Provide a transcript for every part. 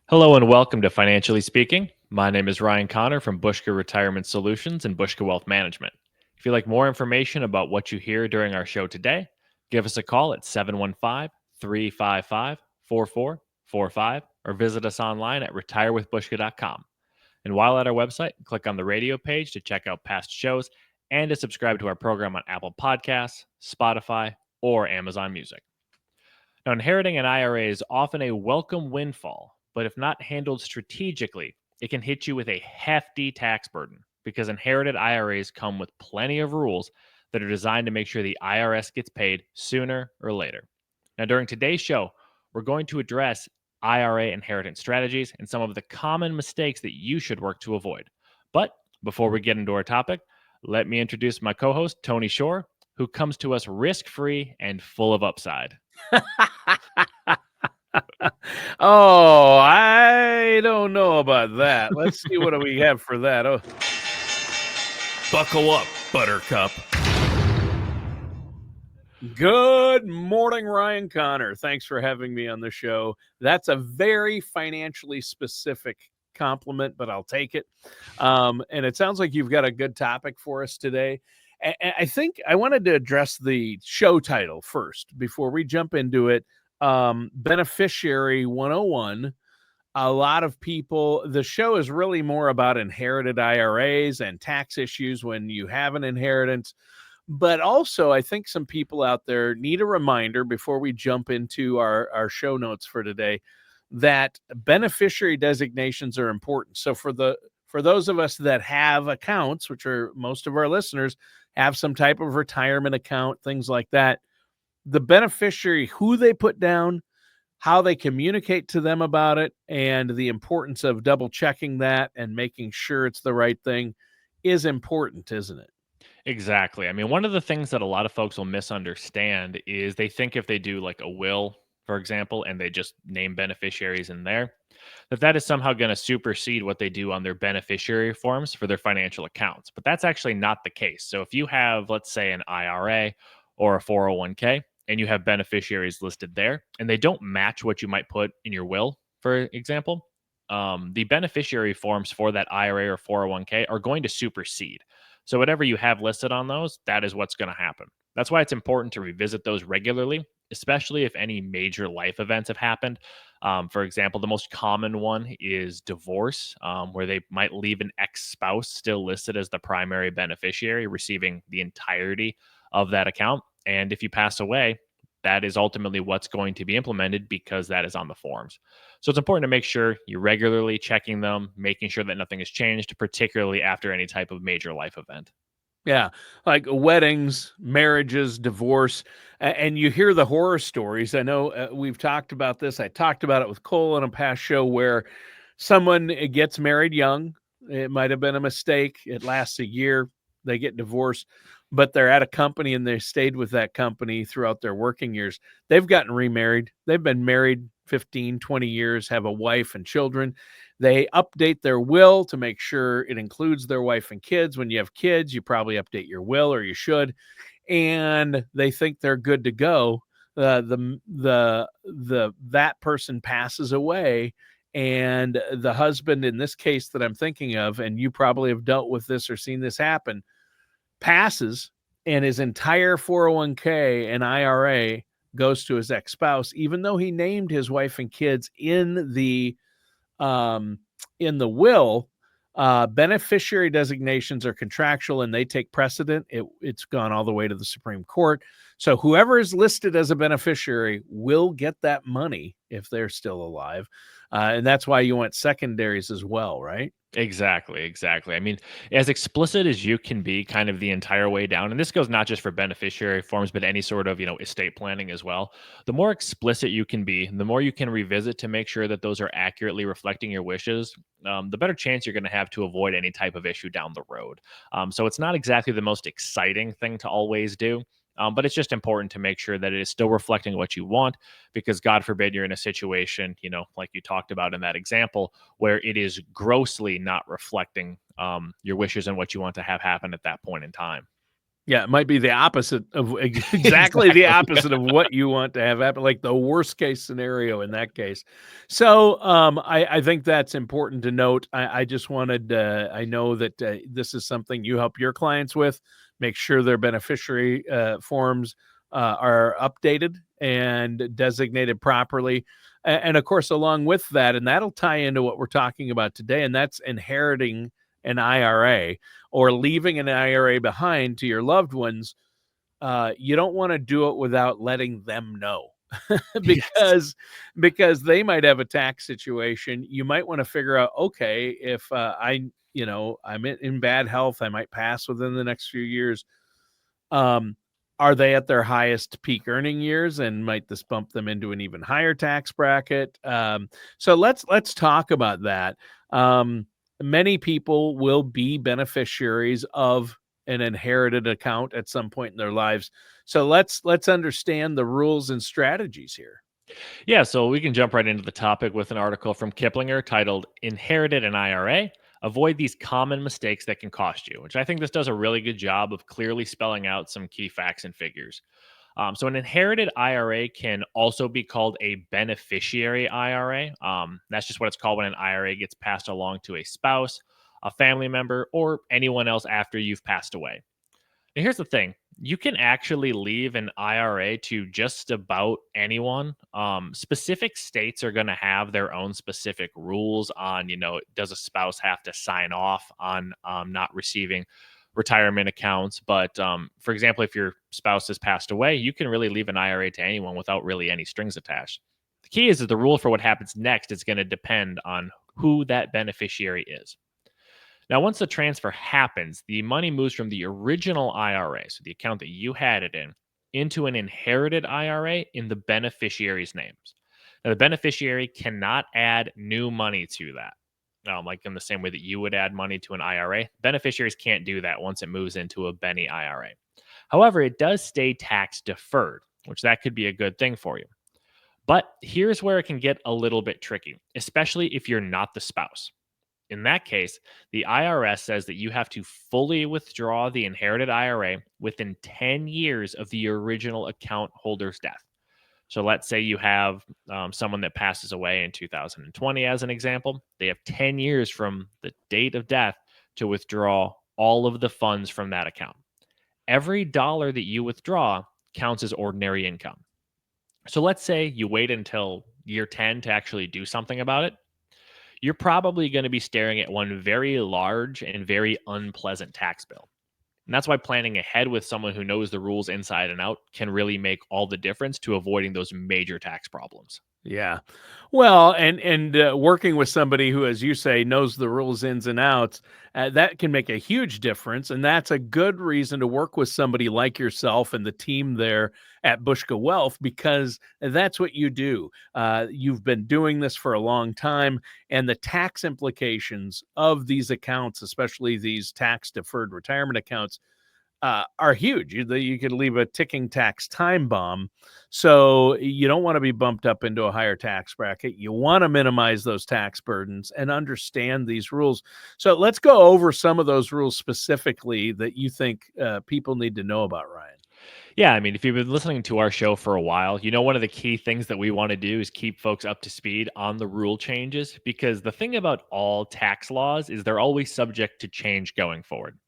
Hello and welcome to Financially Speaking. My name is Ryan Connor from Bushka Retirement Solutions and Bushka Wealth Management. If you'd like more information about what you hear during our show today, give us a call at 715-355-4445 or visit us online at retirewithbushka.com. And while at our website, click on the radio page to check out past shows and to subscribe to our program on Apple Podcasts, Spotify, or Amazon Music. Now, inheriting an IRA is often a welcome windfall, but if not handled strategically, it can hit you with a hefty tax burden because inherited IRAs come with plenty of rules that are designed to make sure the IRS gets paid sooner or later. Now, during today's show, we're going to address IRA inheritance strategies and some of the common mistakes that you should work to avoid. But before we get into our topic, let me introduce my co host, Tony Shore, who comes to us risk free and full of upside. Oh, I don't know about that. Let's see what do we have for that. Oh, Buckle up, Buttercup. good morning, Ryan Connor. Thanks for having me on the show. That's a very financially specific compliment, but I'll take it. And it sounds like you've got a good topic for us today. And I think I wanted to address the show title first before we jump into it. Beneficiary 101. A lot of people, the show is really more about inherited IRAs and tax issues when you have an inheritance. But also, I think some people out there need a reminder before we jump into our show notes for today that beneficiary designations are important. So for those of us that have accounts, which are most of our listeners, have some type of retirement account, things like that, the beneficiary, who they put down, how they communicate to them about it, and the importance of double checking that and making sure it's the right thing is important, isn't it? Exactly. I mean, one of the things that a lot of folks will misunderstand is they think if they do like a will, for example, and they just name beneficiaries in there, that is somehow going to supersede what they do on their beneficiary forms for their financial accounts. But that's actually not the case. So if you have, let's say, an IRA or a 401k and you have beneficiaries listed there and they don't match what you might put in your will, for example, the beneficiary forms for that IRA or 401k are going to supersede. So whatever you have listed on those, that is what's going to happen. That's why it's important to revisit those regularly, especially if any major life events have happened. For example, the most common one is divorce, where they might leave an ex spouse still listed as the primary beneficiary, receiving the entirety of that account. And if you pass away, that is ultimately what's going to be implemented because that is on the forms. So it's important to make sure you're regularly checking them, making sure that nothing has changed, particularly after any type of major life event. Yeah, like weddings, marriages, divorce, and you hear the horror stories. I know we've talked about this. I talked about it with Cole in a past show where someone gets married young. It might have been a mistake. It lasts a year. They get divorced, but they're at a company and they stayed with that company throughout their working years. They've gotten remarried. They've been married 15, 20 years, have a wife and children. They update their will to make sure it includes their wife and kids. When you have kids, you probably update your will, or you should, and they think they're good to go. That person passes away, and the husband, in this case that I'm thinking of, and you probably have dealt with this or seen this happen, passes, and his entire 401k and IRA goes to his ex-spouse, even though he named his wife and kids um, in the will. Beneficiary designations are contractual and they take precedent. It's gone all the way to the Supreme Court. So whoever is listed as a beneficiary will get that money if they're still alive. And that's why you want secondaries as well, right? Exactly. I mean, as explicit as you can be kind of the entire way down, and this goes not just for beneficiary forms, but any sort of, estate planning as well. The more explicit you can be, the more you can revisit to make sure that those are accurately reflecting your wishes, the better chance you're going to have to avoid any type of issue down the road. So it's not exactly the most exciting thing to always do. But it's just important to make sure that it is still reflecting what you want, because God forbid you're in a situation, like you talked about in that example, where it is grossly not reflecting your wishes and what you want to have happen at that point in time. Yeah, it might be the opposite of exactly the opposite of what you want to have happen, like the worst case scenario in that case. So I think that's important to note. I just wanted, I know that this is something you help your clients with. Make sure their beneficiary forms are updated and designated properly. And of course, along with that, and that'll tie into what we're talking about today, and that's inheriting an IRA or leaving an IRA behind to your loved ones. You don't want to do it without letting them know Yes. because they might have a tax situation. You might want to figure out, okay, if I'm in bad health, I might pass within the next few years. Um, are they at their highest peak earning years, and might this bump them into an even higher tax bracket? So let's talk about that. Many people will be beneficiaries of an inherited account at some point in their lives. So let's understand the rules and strategies here. Yeah, so we can jump right into the topic with an article from Kiplinger titled Inherited an IRA. Avoid these common mistakes that can cost you, which I think this does a really good job of clearly spelling out some key facts and figures. So, an inherited IRA can also be called a beneficiary IRA. That's just what it's called when an IRA gets passed along to a spouse, a family member, or anyone else after you've passed away. Now, here's the thing: you can actually leave an IRA to just about anyone. Specific states are going to have their own specific rules on, does a spouse have to sign off on not receiving retirement accounts? But for example, if your spouse has passed away, you can really leave an IRA to anyone without really any strings attached. The key is that the rule for what happens next is going to depend on who that beneficiary is. Now, once the transfer happens, the money moves from the original IRA, so the account that you had it in, into an inherited IRA in the beneficiary's names. Now, the beneficiary cannot add new money to that. Like in the same way that you would add money to an IRA, beneficiaries can't do that once it moves into a Benny IRA. However, it does stay tax deferred, which that could be a good thing for you. But here's where it can get a little bit tricky, especially if you're not the spouse. In that case, the IRS says that you have to fully withdraw the inherited IRA within 10 years of the original account holder's death. So let's say you have someone that passes away in 2020, as an example. They have 10 years from the date of death to withdraw all of the funds from that account. Every dollar that you withdraw counts as ordinary income. So let's say you wait until year 10 to actually do something about it. You're probably going to be staring at one very large and very unpleasant tax bill. And that's why planning ahead with someone who knows the rules inside and out can really make all the difference to avoiding those major tax problems. Yeah. Well, and working with somebody who, as you say, knows the rules ins and outs, that can make a huge difference. And that's a good reason to work with somebody like yourself and the team there at Bushka Wealth, because that's what you do. You've been doing this for a long time, and the tax implications of these accounts, especially these tax deferred retirement accounts, are huge. You could leave a ticking tax time bomb. So you don't want to be bumped up into a higher tax bracket. You want to minimize those tax burdens and understand these rules. So let's go over some of those rules specifically that you think people need to know about, Ryan. Yeah, I mean, if you've been listening to our show for a while, one of the key things that we want to do is keep folks up to speed on the rule changes, because the thing about all tax laws is they're always subject to change going forward.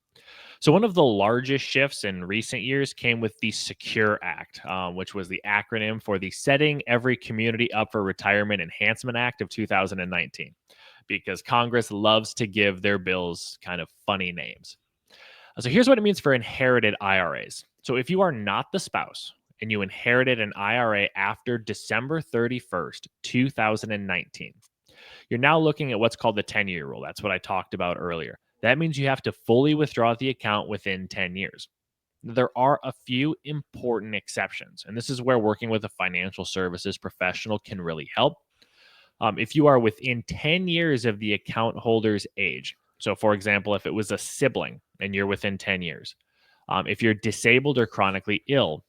So, one of the largest shifts in recent years came with the Secure Act, which was the acronym for the Setting Every Community Up for Retirement Enhancement Act of 2019, because Congress loves to give their bills kind of funny names. So, here's what it means for inherited IRAs. So, if you are not the spouse and you inherited an IRA after December 31st, 2019, you're now looking at what's called the 10-year rule. That's what I talked about earlier. That means you have to fully withdraw the account within 10 years. There are a few important exceptions, and this is where working with a financial services professional can really help. If you are within 10 years of the account holder's age, so for example, if it was a sibling and you're within 10 years, if you're disabled or chronically ill,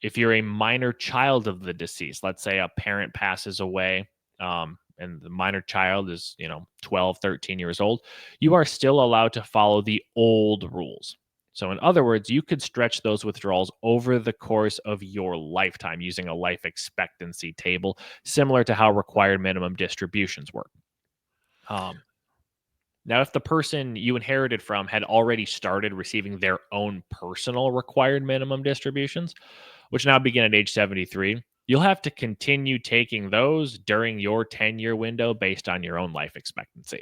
if you're a minor child of the deceased, let's say a parent passes away, and the minor child is 12, 13 years old, you are still allowed to follow the old rules. So, in other words, you could stretch those withdrawals over the course of your lifetime using a life expectancy table, similar to how required minimum distributions work. Um, Now, if the person you inherited from had already started receiving their own personal required minimum distributions, which now begin at age 73, you'll have to continue taking those during your 10-year window based on your own life expectancy.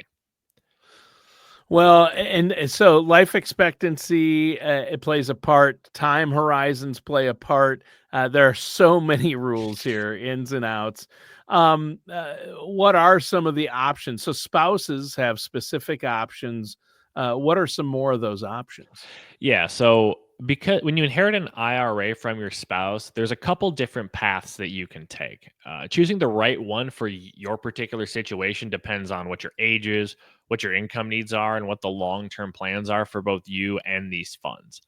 Well, and so life expectancy, it plays a part. Time horizons play a part. There are so many rules here, ins and outs. What are some of the options? So spouses have specific options. What are some more of those options? Yeah, so because when you inherit an IRA from your spouse, there's a couple different paths that you can take. Choosing the right one for your particular situation depends on what your age is, what your income needs are, and what the long term plans are for both you and these funds.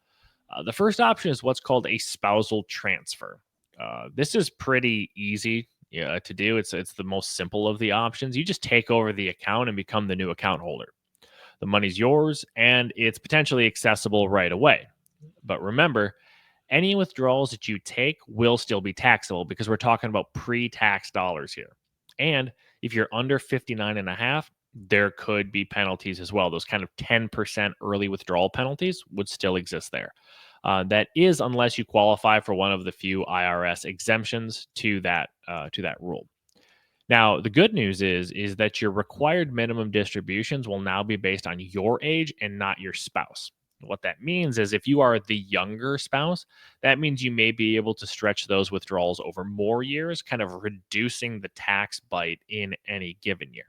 The first option is what's called a spousal transfer. This is pretty easy, yeah, to do. It's the most simple of the options. You just take over the account and become the new account holder. The money's yours and it's potentially accessible right away. But remember, any withdrawals that you take will still be taxable because we're talking about pre-tax dollars here. And if you're under 59 and a half, there could be penalties as well. Those kind of 10% early withdrawal penalties would still exist there. That is unless you qualify for one of the few IRS exemptions to that rule. Now, the good news is that your required minimum distributions will now be based on your age and not your spouse. What that means is if you are the younger spouse, that means you may be able to stretch those withdrawals over more years, kind of reducing the tax bite in any given year.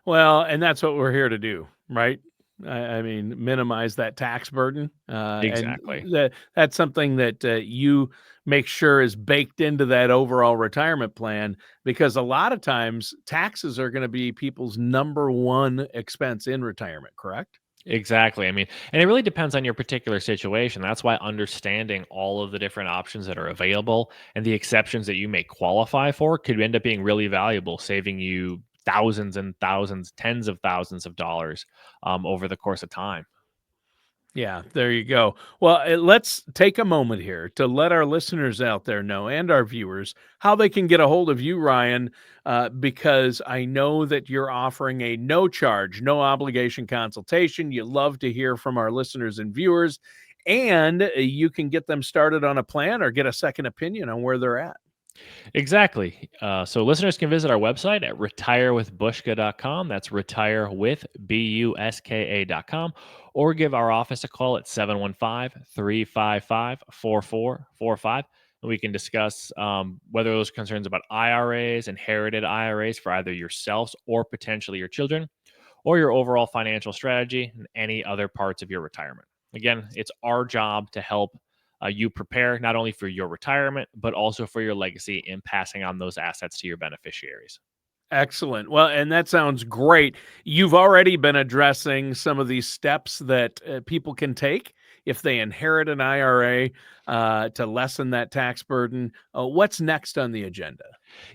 Well, and that's what we're here to do, right? I mean, minimize that tax burden, and Exactly. that's something that you make sure is baked into that overall retirement plan. Because a lot of times, taxes are going to be people's number one expense in retirement. Correct? Exactly. I mean, and it really depends on your particular situation. That's why understanding all of the different options that are available and the exceptions that you may qualify for could end up being really valuable, saving you thousands and thousands, tens of thousands of dollars over the course of time. Yeah, there you go. Well, let's take a moment here to let our listeners out there know and our viewers how they can get a hold of you, Ryan, because I know that you're offering a no charge, no obligation consultation. You love to hear from our listeners and viewers, and you can get them started on a plan or get a second opinion on where they're at. Exactly. So listeners can visit our website at retirewithbushka.com. That's retirewithbuska.com, or give our office a call at 715-355-4445. And we can discuss whether those concerns about IRAs, inherited IRAs for either yourselves or potentially your children, or your overall financial strategy and any other parts of your retirement. Again, it's our job to help you prepare not only for your retirement, but also for your legacy in passing on those assets to your beneficiaries. Excellent. Well, and that sounds great. You've already been addressing some of these steps that people can take if they inherit an IRA to lessen that tax burden. What's next on the agenda?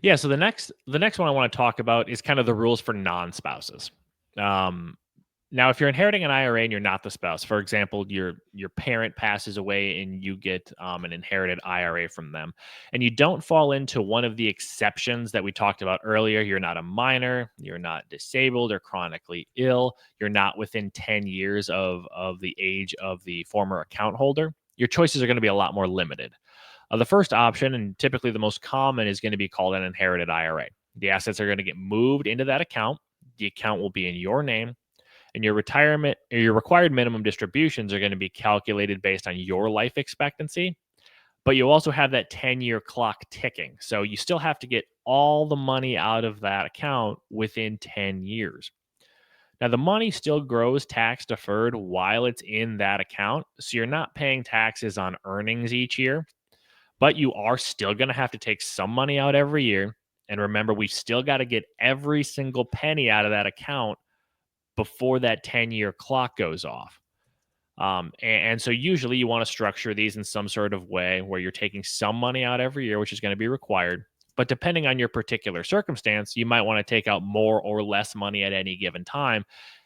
Yeah. So the next one I want to talk about is kind of the rules for non-spouses. Um, Now, if you're inheriting an IRA and you're not the spouse, for example, your parent passes away and you get an inherited IRA from them, and you don't fall into one of the exceptions that we talked about earlier, you're not a minor, you're not disabled or chronically ill, you're not within 10 years of the age of the former account holder, your choices are going to be a lot more limited. The first option, and typically the most common, is going to be called an inherited IRA. The assets are going to get moved into that account. The account will be in your name and your retirement or your required minimum distributions are going to be calculated based on your life expectancy, but you also have that 10-year clock ticking. So you still have to get all the money out of that account within 10 years. Now, the money still grows tax deferred while it's in that account. So you're not paying taxes on earnings each year, but you are still going to have to take some money out every year. And remember, we've still got to get every single penny out of that account before that 10-year clock goes off. And so usually you want to structure these in some sort of way where you're taking some money out every year, which is going to be required. But depending on your particular circumstance, you might want to take out more or less money at any given time.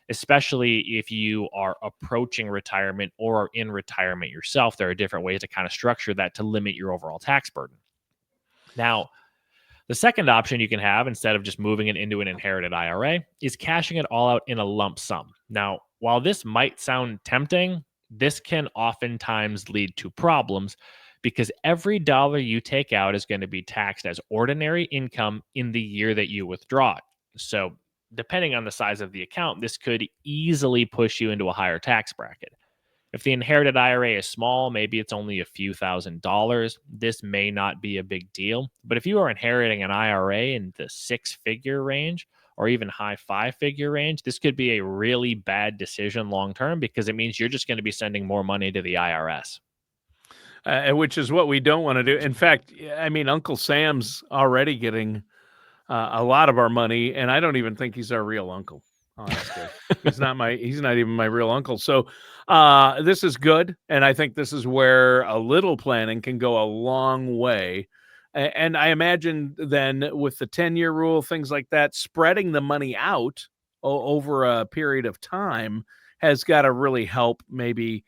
especially if you are approaching retirement or are in retirement yourself. There are different ways to kind of structure that to limit your overall tax burden. Now, the second option you can have instead of just moving it into an inherited IRA is cashing it all out in a lump sum. Now, while this might sound tempting, this can oftentimes lead to problems because every dollar you take out is going to be taxed as ordinary income in the year that you withdraw it. So, depending on the size of the account, this could easily push you into a higher tax bracket. If the inherited IRA is small, maybe it's only a few $1,000s, this may not be a big deal. But if you are inheriting an IRA in the six-figure range or even high five-figure range, this could be a really bad decision long term because it means you're just going to be sending more money to the IRS. Which is what we don't want to do. In fact, I mean, Uncle Sam's already getting a lot of our money, and I don't even think he's our real uncle. Honestly, he's not even my real uncle. So this is good, and I think this is where a little planning can go a long way. And I imagine then with the 10-year rule, things like that, spreading the money out over a period of time has got to really help maybe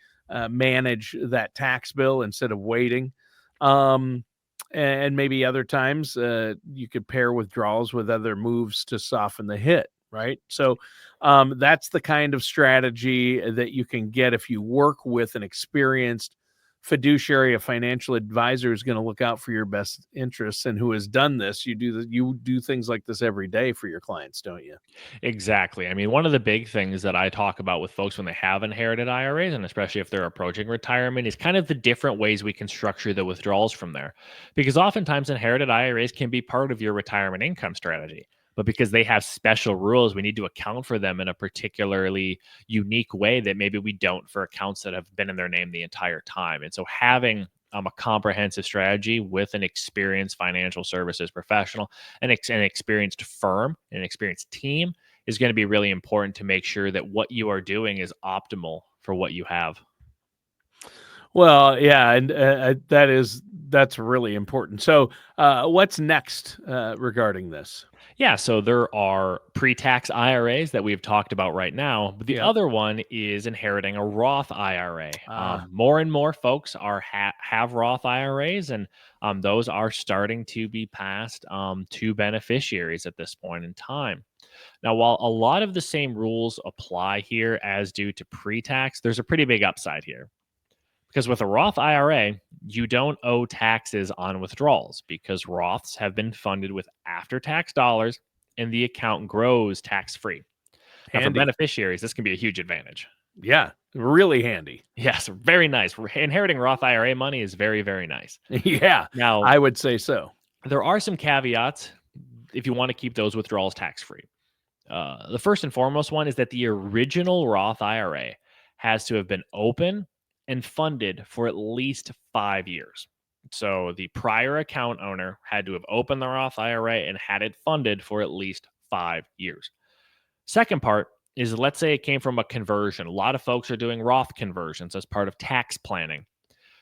manage that tax bill instead of waiting. And maybe other times you could pair withdrawals with other moves to soften the hit, right? So that's the kind of strategy that you can get if you work with an experienced fiduciary. A financial advisor is going to look out for your best interests and who has done this. You do things like this every day for your clients, don't you? Exactly. I mean, one of the big things that I talk about with folks when they have inherited IRAs, and especially if they're approaching retirement, is kind of the different ways we can structure the withdrawals from there. Because oftentimes inherited IRAs can be part of your retirement income strategy. But because they have special rules, we need to account for them in a particularly unique way that maybe we don't for accounts that have been in their name the entire time. And so having a comprehensive strategy with an experienced financial services professional, an experienced firm, an experienced team is going to be really important to make sure that what you are doing is optimal for what you have. Well, yeah, and that's really important. So, what's next regarding this? Yeah, so there are pre-tax IRAs that we've talked about right now, but the Yep. other one is inheriting a Roth IRA. Ah. More and more folks are have Roth IRAs, and those are starting to be passed to beneficiaries at this point in time. Now, while a lot of the same rules apply here as do to pre-tax, there's a pretty big upside here. Because with a Roth IRA, you don't owe taxes on withdrawals because Roths have been funded with after tax dollars and the account grows tax free. Now, for Handy. beneficiaries, this can be a huge advantage. Yeah, really handy. Yes, very nice. Inheriting Roth IRA money is very, very nice. Yeah, Now, I would say so. there are some caveats if you want to keep those withdrawals tax free. The first and foremost one is that the original Roth IRA has to have been open and funded for at least 5 years. So the prior account owner had to have opened the Roth IRA and had it funded for at least 5 years. Second part is, let's say it came from a conversion. A lot of folks are doing Roth conversions as part of tax planning,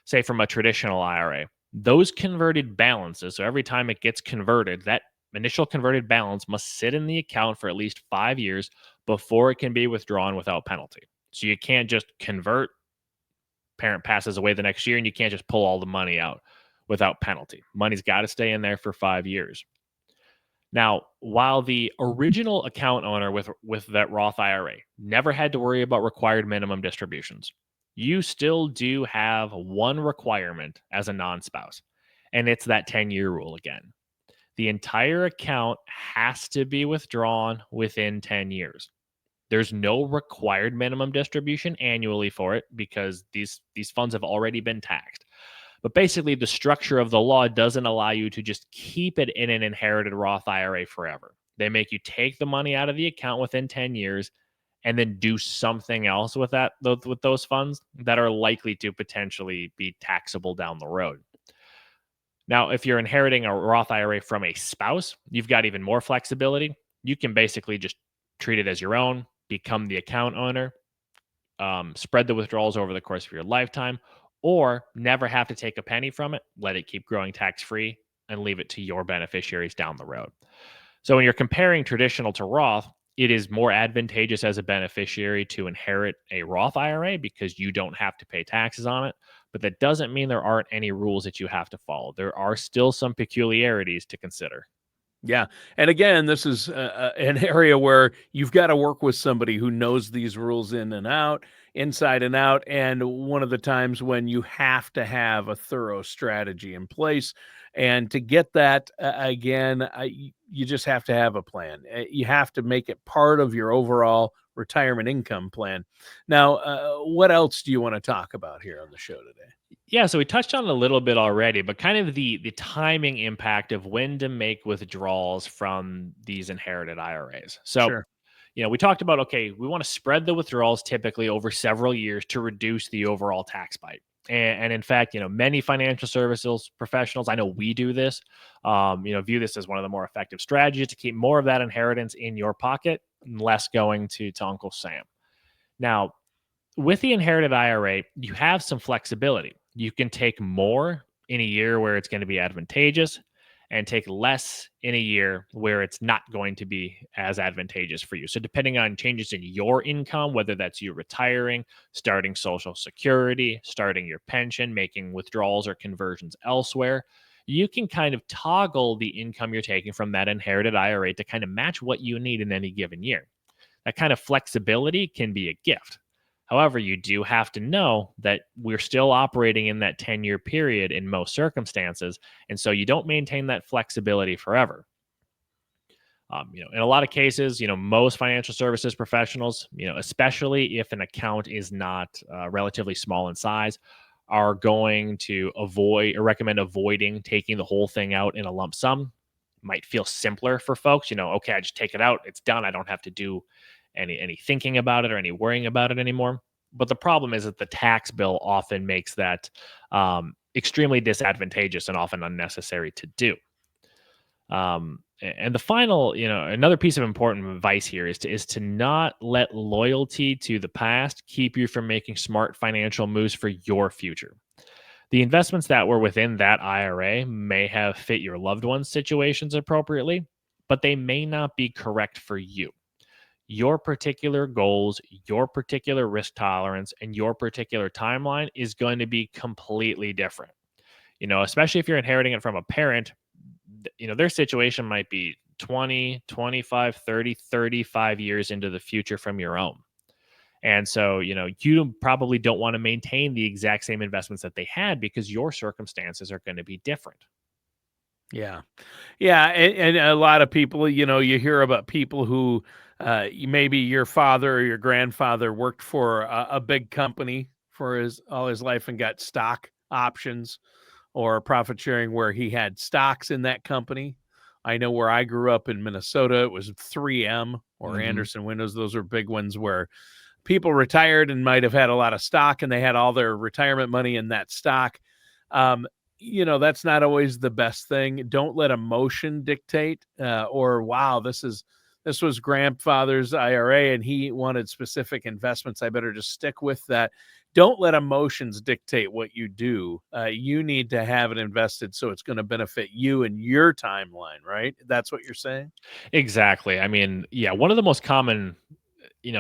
say from a traditional IRA. Those converted balances, so every time it gets converted, that initial converted balance must sit in the account for at least 5 years before it can be withdrawn without penalty. So you can't just convert, parent passes away the next year, and you can't just pull all the money out without penalty. Money's got to stay in there for 5 years. Now, while the original account owner with that Roth IRA never had to worry about required minimum distributions, you still do have one requirement as a non-spouse, and it's that 10-year rule again. The entire account has to be withdrawn within 10 years. There's no required minimum distribution annually for it because these funds have already been taxed. But basically, the structure of the law doesn't allow you to just keep it in an inherited Roth IRA forever. They make you take the money out of the account within 10 years and then do something else with with those funds that are likely to potentially be taxable down the road. Now, if you're inheriting a Roth IRA from a spouse, you've got even more flexibility. You can basically just treat it as your own, become the account owner, spread the withdrawals over the course of your lifetime, or never have to take a penny from it, let it keep growing tax-free, and leave it to your beneficiaries down the road. So when you're comparing traditional to Roth, it is more advantageous as a beneficiary to inherit a Roth IRA because you don't have to pay taxes on it. But that doesn't mean there aren't any rules that you have to follow. There are still some peculiarities to consider. Yeah. And again, this is an area where you've got to work with somebody who knows these rules in and out, inside and out. And one of the times when you have to have a thorough strategy in place. And to get that, you just have to have a plan. You have to make it part of your overall retirement income plan. Now, what else do you want to talk about here on the show today? Yeah, so we touched on it a little bit already, but kind of the timing impact of when to make withdrawals from these inherited IRAs. So, Sure. we talked about, okay, we want to spread the withdrawals typically over several years to reduce the overall tax bite. And in fact, many financial services professionals, I know we do this, view this as one of the more effective strategies to keep more of that inheritance in your pocket and less going to Uncle Sam. Now, with the inherited IRA, you have some flexibility. You can take more in a year where it's going to be advantageous and take less in a year where it's not going to be as advantageous for you. So, depending on changes in your income, whether that's you retiring, starting Social Security, starting your pension, making withdrawals or conversions elsewhere, you can kind of toggle the income you're taking from that inherited IRA to kind of match what you need in any given year. That kind of flexibility can be a gift. However, you do have to know that we're still operating in that 10-year period in most circumstances. And so you don't maintain that flexibility forever. In a lot of cases, most financial services professionals, especially if an account is not relatively small in size, are going to avoid or recommend avoiding taking the whole thing out in a lump sum. Might feel simpler for folks, okay, I just take it out, it's done. I don't have to do any thinking about it or any worrying about it anymore. But the problem is that the tax bill often makes that extremely disadvantageous and often unnecessary to do. And the final, another piece of important advice here is to not let loyalty to the past keep you from making smart financial moves for your future. The investments that were within that IRA may have fit your loved one's situations appropriately, but they may not be correct for you. Your particular goals, your particular risk tolerance, and your particular timeline is going to be completely different. Especially if you're inheriting it from a parent, their situation might be 20, 25, 30, 35 years into the future from your own. And so, you probably don't want to maintain the exact same investments that they had because your circumstances are going to be different. Yeah. Yeah, and a lot of people, you hear about people who maybe your father or your grandfather worked for a big company for all his life and got stock options or profit sharing where he had stocks in that company. I know where I grew up in Minnesota, it was 3M or Hmm. Anderson Windows. Those are big ones where people retired and might have had a lot of stock and they had all their retirement money in that stock. Um, that's not always the best thing. Don't let emotion dictate, or wow, this was grandfather's IRA and he wanted specific investments. I better just stick with that. Don't let emotions dictate what you do. You need to have it invested so it's going to benefit you and your timeline, right? That's what you're saying? Exactly. I mean, yeah, one of the most common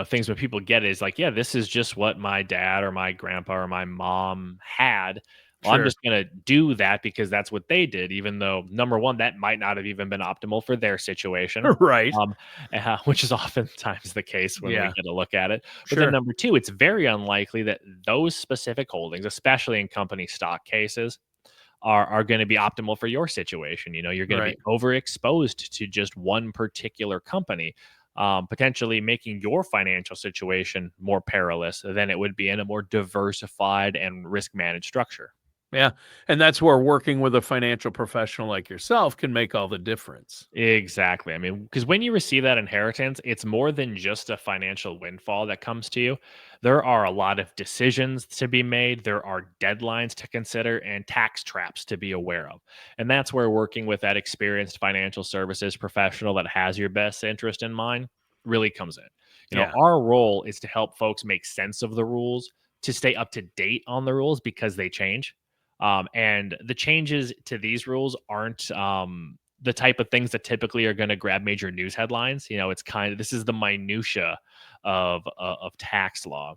things when people get it is like, yeah, this is just what my dad or my grandpa or my mom had. Well, I'm Sure. just going to do that because that's what they did, even though number one, that might not have even been optimal for their situation. Right. Um, which is oftentimes the case when we Yeah. get a look at it. But then Sure. number two, it's very unlikely that those specific holdings, especially in company stock cases, are going to be optimal for your situation. You're going to be Right. overexposed to just one particular company, potentially making your financial situation more perilous than it would be in a more diversified and risk managed structure. Yeah. And that's where working with a financial professional like yourself can make all the difference. Exactly. I mean, because when you receive that inheritance, it's more than just a financial windfall that comes to you. There are a lot of decisions to be made, there are deadlines to consider, and tax traps to be aware of. And that's where working with that experienced financial services professional that has your best interest in mind really comes in. Yeah. Our role is to help folks make sense of the rules, to stay up to date on the rules because they change. And the changes to these rules aren't the type of things that typically are going to grab major news headlines. It's this is the minutia of tax law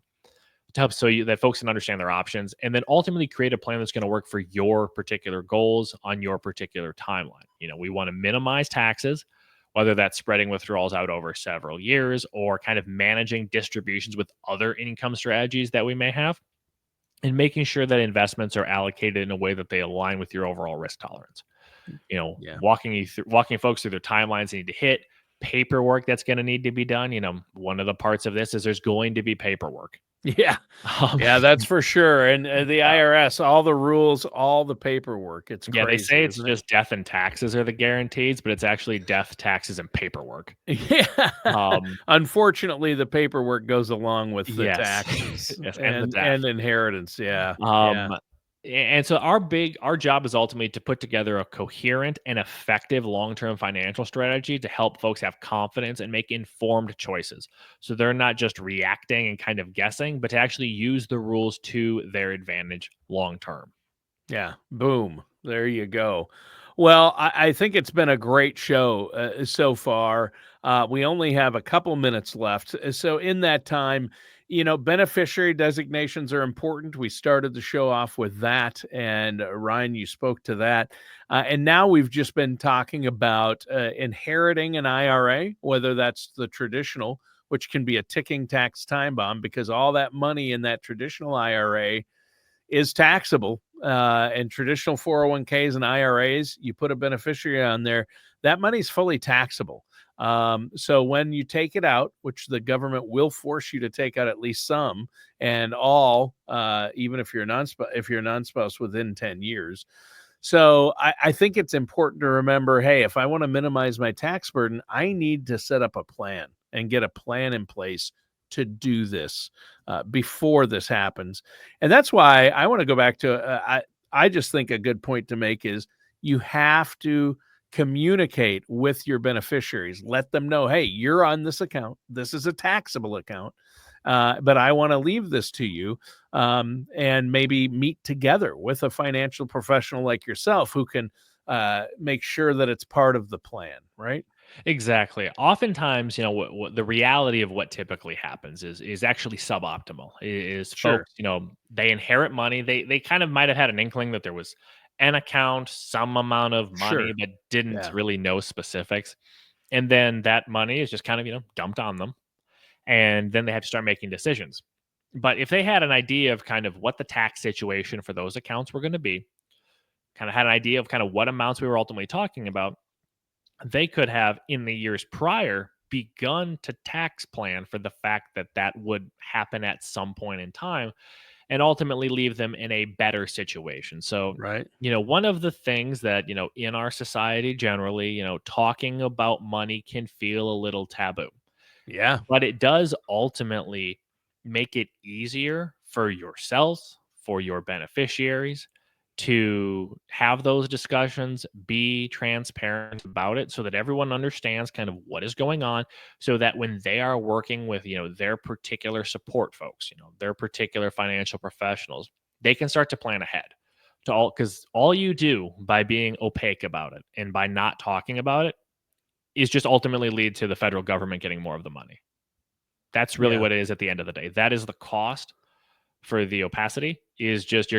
to help that folks can understand their options and then ultimately create a plan that's going to work for your particular goals on your particular timeline. We want to minimize taxes, whether that's spreading withdrawals out over several years or kind of managing distributions with other income strategies that we may have, and making sure that investments are allocated in a way that they align with your overall risk tolerance. Yeah. Walking folks through their timelines they need to hit, paperwork that's going to need to be done. One of the parts of this is there's going to be paperwork. Yeah. Um, Yeah, that's for sure. And the Yeah. IRS, all the rules, all the paperwork. It's Yeah, they crazy, say it's isn't it? just death and taxes are the guarantees, but it's actually death, taxes, and paperwork. Yeah. Um, Unfortunately, the paperwork goes along with the yes, taxes yes, and the and death. inheritance. Yeah. Yeah. Um, and so our job is ultimately to put together a coherent and effective long-term financial strategy to help folks have confidence and make informed choices. So they're not just reacting and kind of guessing, but to actually use the rules to their advantage long term. Yeah. Boom. There you go. Well, I think it's been a great show so far. We only have a couple minutes left. So, in that time, beneficiary designations are important. We started the show off with that. And Ryan, you spoke to that. And now we've just been talking about inheriting an IRA, whether that's the traditional, which can be a ticking tax time bomb because all that money in that traditional IRA is taxable. And traditional 401ks and IRAs, you put a beneficiary on there, that money's fully taxable. So when you take it out, which the government will force you to take out at least some, and all, even if you're a non-spouse within 10 years. So I think it's important to remember, hey, if I want to minimize my tax burden, I need to set up a plan and get a plan in place to do this before this happens. And that's why I want to go back to I just think a good point to make is you have to communicate with your beneficiaries. Let them know, hey, you're on this account. This is a taxable account, but I want to leave this to you, and maybe meet together with a financial professional like yourself who can make sure that it's part of the plan, right? Exactly. Oftentimes, what the reality of what typically happens is actually suboptimal. Is Sure. folks, they inherit money. They kind of might have had an inkling that there was an account, some amount of money, Sure. but didn't Yeah. really know specifics. And then that money is just kind of, dumped on them. And then they have to start making decisions. But if they had an idea of kind of what the tax situation for those accounts were going to be, kind of had an idea of kind of what amounts we were ultimately talking about, they could have in the years prior begun to tax plan for the fact that that would happen at some point in time and ultimately leave them in a better situation. So, Right. one of the things that, in our society generally, talking about money can feel a little taboo, Yeah. but it does ultimately make it easier for yourselves, for your beneficiaries to have those discussions, be transparent about it so that everyone understands kind of what is going on so that when they are working with, their particular support folks, their particular financial professionals, they can start to plan ahead to all because all you do by being opaque about it and by not talking about it is just ultimately lead to the federal government getting more of the money. That's really Yeah. what it is at the end of the day. That is the cost for the opacity is just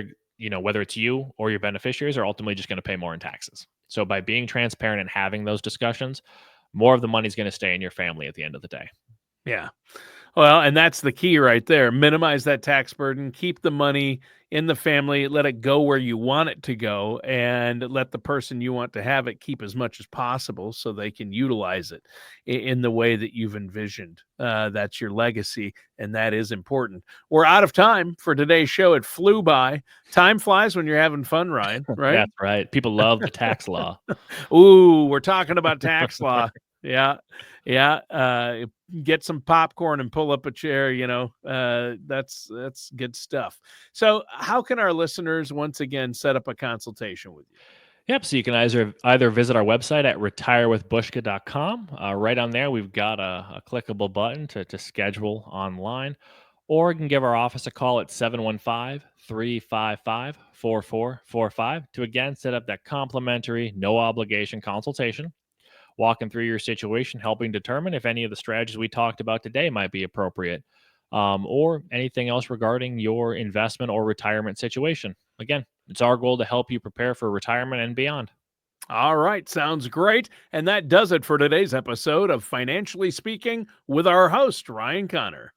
whether it's you or your beneficiaries are ultimately just going to pay more in taxes. So by being transparent and having those discussions, more of the money is going to stay in your family at the end of the day. Yeah. Well, and that's the key right there. Minimize that tax burden, keep the money in the family, let it go where you want it to go, and let the person you want to have it keep as much as possible so they can utilize it in the way that you've envisioned. That's your legacy, and that is important. We're out of time for today's show. It flew by. Time flies when you're having fun, Ryan, right? That's right. People love the tax law. Ooh, we're talking about tax law. Yeah. Yeah. Get some popcorn and pull up a chair, that's good stuff. So how can our listeners once again set up a consultation with you? Yep. So you can either visit our website at retirewithbushka.com. Right on there, we've got a clickable button to schedule online. or you can give our office a call at 715-355-4445 to again set up that complimentary, no obligation consultation, walking through your situation, helping determine if any of the strategies we talked about today might be appropriate, or anything else regarding your investment or retirement situation. Again, it's our goal to help you prepare for retirement and beyond. All right, sounds great. And that does it for today's episode of Financially Speaking with our host, Ryan Connor.